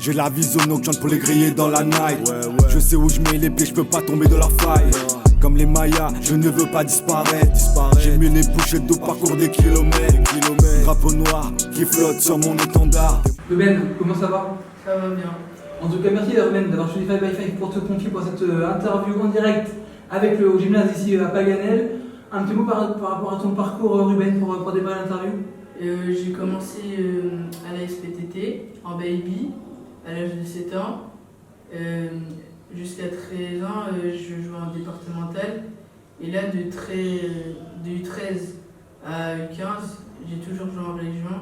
J'ai la vision nocturne pour les griller dans la night. Je sais où je mets les pieds, je peux pas tomber de la faille. Comme les Mayas, je ne veux pas disparaître. J'ai mis les bouchettes d'eau, parcours des kilomètres. Drapeau noir qui flotte sur mon étendard. Ruben, comment ça va? Ça va bien. En tout cas, merci Ruben d'avoir choisi 5x5 pour te confier pour cette interview en direct avec le gymnase ici à Paganel. Un petit mot par rapport à ton parcours, Ruben, pour démarrer l'interview. J'ai commencé à la SPTT en baby à l'âge de 7 ans. Jusqu'à 13 ans, je jouais en départemental. Et là, de 13 à 15, j'ai toujours joué en région.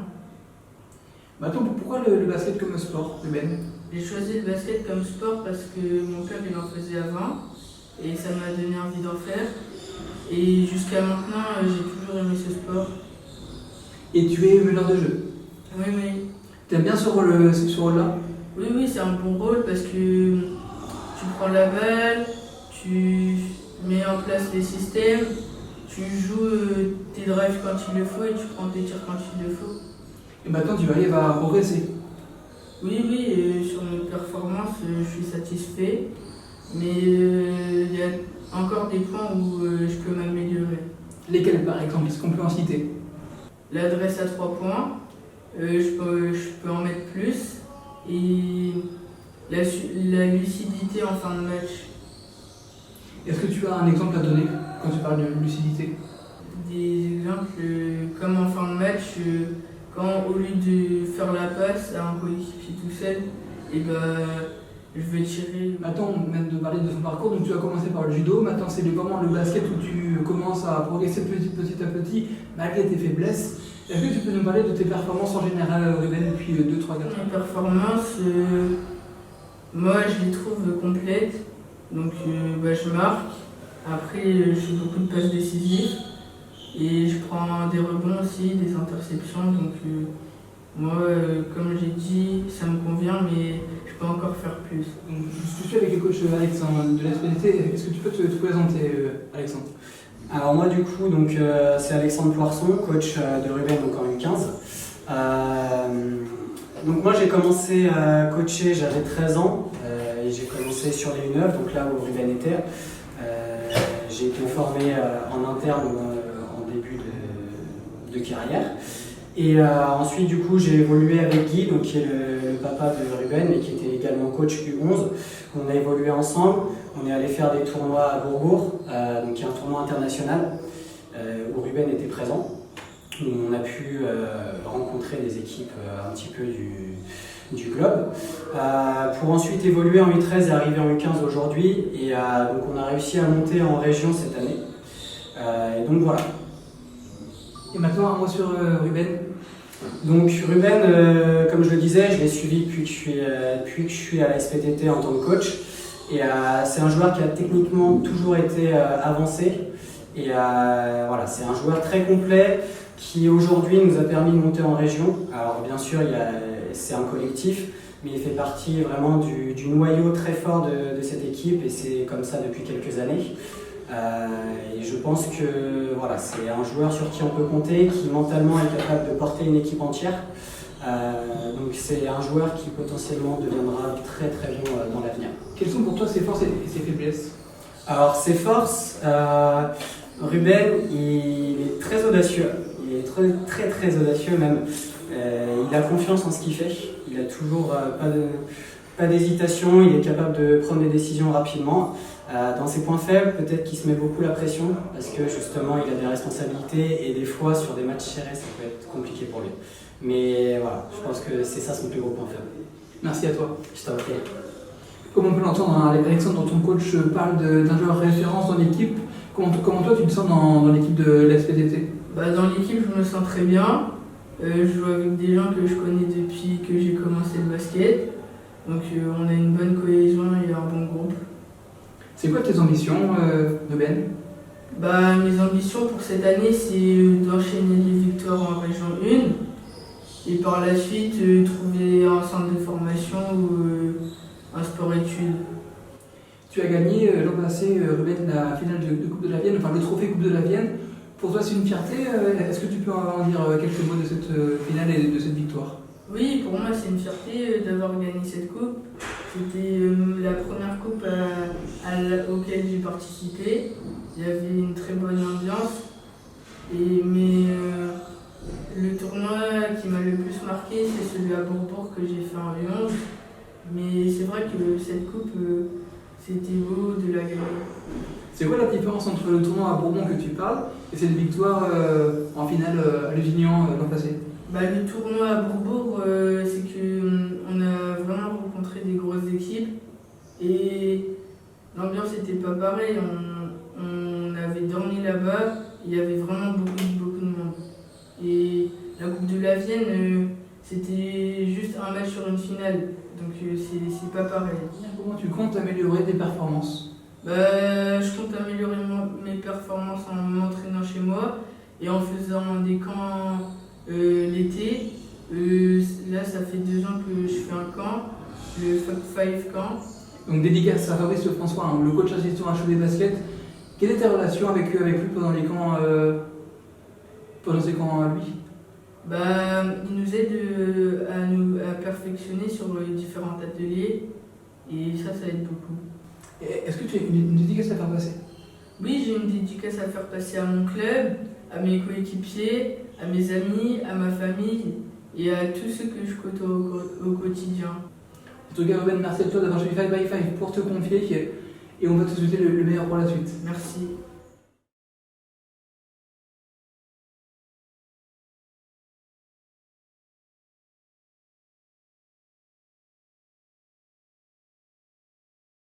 Attends, pourquoi le basket comme sport, Ruben? J'ai choisi le basket comme sport parce que mon père il en faisait avant et ça m'a donné envie d'en faire. Et jusqu'à maintenant, j'ai toujours aimé ce sport. Et tu es meneur de jeu? Oui, oui. Tu aimes bien ce rôle-là? Oui, c'est un bon rôle parce que tu prends la balle, tu mets en place les systèmes, tu joues tes drives quand il le faut et tu prends tes tirs quand il le faut. Et maintenant, tu arrives à progresser? Oui, sur mes performances, je suis satisfait, mais il y a encore des points où je peux m'améliorer. Lesquels, par exemple? Est-ce qu'on peut en citer? L'adresse à 3 points, je peux en mettre plus, et la lucidité en fin de match. Est-ce que tu as un exemple à donner quand tu parles de lucidité? Des exemples comme en fin de match, quand au lieu de faire la passe à un coéquipier tout seul, et je vais tirer. Maintenant, on vient de parler de son parcours, donc tu as commencé par le judo, maintenant c'est vraiment le basket où tu commences à progresser petit à petit, malgré tes faiblesses. Est-ce que tu peux nous parler de tes performances en général, Ruben, depuis 2-3-4 ans? Mes performances, moi je les trouve complètes, donc je marque, après je fais beaucoup de passes décisives, et je prends des rebonds aussi, des interceptions, donc moi, comme j'ai dit, ça me convient, mais je peux encore faire plus. Donc, je suis avec le coach Alexandre de la SPDT. Est-ce que tu peux te présenter, Alexandre? Alors moi du coup, c'est Alexandre Poisson, coach de Ruben donc en U15. Donc moi j'ai commencé à coacher, j'avais 13 ans, et j'ai commencé sur les U9, donc là où Ruben était. J'ai été formé en interne en début de carrière. Et ensuite, du coup, j'ai évolué avec Guy, donc, qui est le papa de Ruben, mais qui était également coach U11. On a évolué ensemble. On est allé faire des tournois à Bourgour, donc qui est un tournoi international où Ruben était présent. Où on a pu rencontrer des équipes un petit peu du globe. Pour ensuite évoluer en U13 et arriver en U15 aujourd'hui. Et donc on a réussi à monter en région cette année. Et donc voilà. Et maintenant, un mot sur Ruben. Donc Ruben, comme je le disais, je l'ai suivi depuis que je suis à la SPTT en tant que coach. Et c'est un joueur qui a techniquement toujours été avancé. Et voilà, c'est un joueur très complet qui aujourd'hui nous a permis de monter en région. Alors bien sûr, c'est un collectif, mais il fait partie vraiment du noyau très fort de cette équipe et c'est comme ça depuis quelques années. Et je pense que voilà, c'est un joueur sur qui on peut compter, qui mentalement est capable de porter une équipe entière. Donc c'est un joueur qui potentiellement deviendra très très bon dans l'avenir. Quelles sont pour toi ses forces et ses faiblesses? Alors ses forces, Ruben il est très audacieux, il est très audacieux même. Il a confiance en ce qu'il fait, il a toujours pas d'hésitation, il est capable de prendre des décisions rapidement. Dans ses points faibles, peut-être qu'il se met beaucoup la pression parce que justement il a des responsabilités et des fois sur des matchs serrés ça peut être compliqué pour lui. Mais voilà, je pense que c'est ça son plus gros point faible. Merci à toi. Je t'en prie. Comme on peut l'entendre, Alexandre, ton coach parle d'un joueur référence dans l'équipe. Comment toi tu te sens dans l'équipe de l'SPTT? Dans l'équipe, je me sens très bien. Je joue avec des gens que je connais depuis que j'ai commencé le basket. Donc on a une bonne cohésion et un bon groupe. C'est quoi tes ambitions, Ruben? Mes ambitions pour cette année, c'est d'enchaîner les victoires en région 1 et par la suite trouver un centre de formation ou un sport-études. Tu as gagné l'an passé, Ruben, la finale de Coupe de la Vienne, enfin le trophée Coupe de la Vienne. Pour toi, c'est une fierté. Est-ce que tu peux en dire quelques mots de cette finale et de cette victoire? Oui, pour moi c'est une fierté d'avoir gagné cette coupe. C'était la première coupe auquel j'ai participé. Il y avait une très bonne ambiance. Mais le tournoi qui m'a le plus marqué, c'est celui à Bourbourg que j'ai fait en U11. Mais c'est vrai que cette coupe, c'était beau de la gagner. C'est quoi la différence entre le tournoi à Bourbon que tu parles et cette victoire en finale à Lusignan l'an passé? Le tournoi à Bourbourg, c'est qu'on a vraiment rencontré des grosses équipes et l'ambiance n'était pas pareille. On avait dormi là-bas, il y avait vraiment beaucoup de monde. Et la Coupe de la Vienne, c'était juste un match sur une finale, donc c'est pas pareil. Comment tu comptes améliorer tes performances? Je compte améliorer mes performances en m'entraînant chez moi et en faisant des camps l'été. Là, ça fait 2 ans que je fais un camp, le Five Camp. Donc dédicace à Fabrice François, hein, le coach assistant HED Basket. Quelle est ta relation avec lui pendant les camps, pendant ces camps à lui? Il nous aide à perfectionner sur les différents ateliers et ça aide beaucoup. Est-ce que tu as une dédicace à faire passer? Oui, j'ai une dédicace à faire passer à mon club, à mes coéquipiers, à mes amis, à ma famille et à tous ceux que je côtoie au quotidien. En tout cas, Ruben, merci à toi d'avoir choisi 5 by 5 pour te confier et on va te souhaiter le meilleur pour la suite. Merci.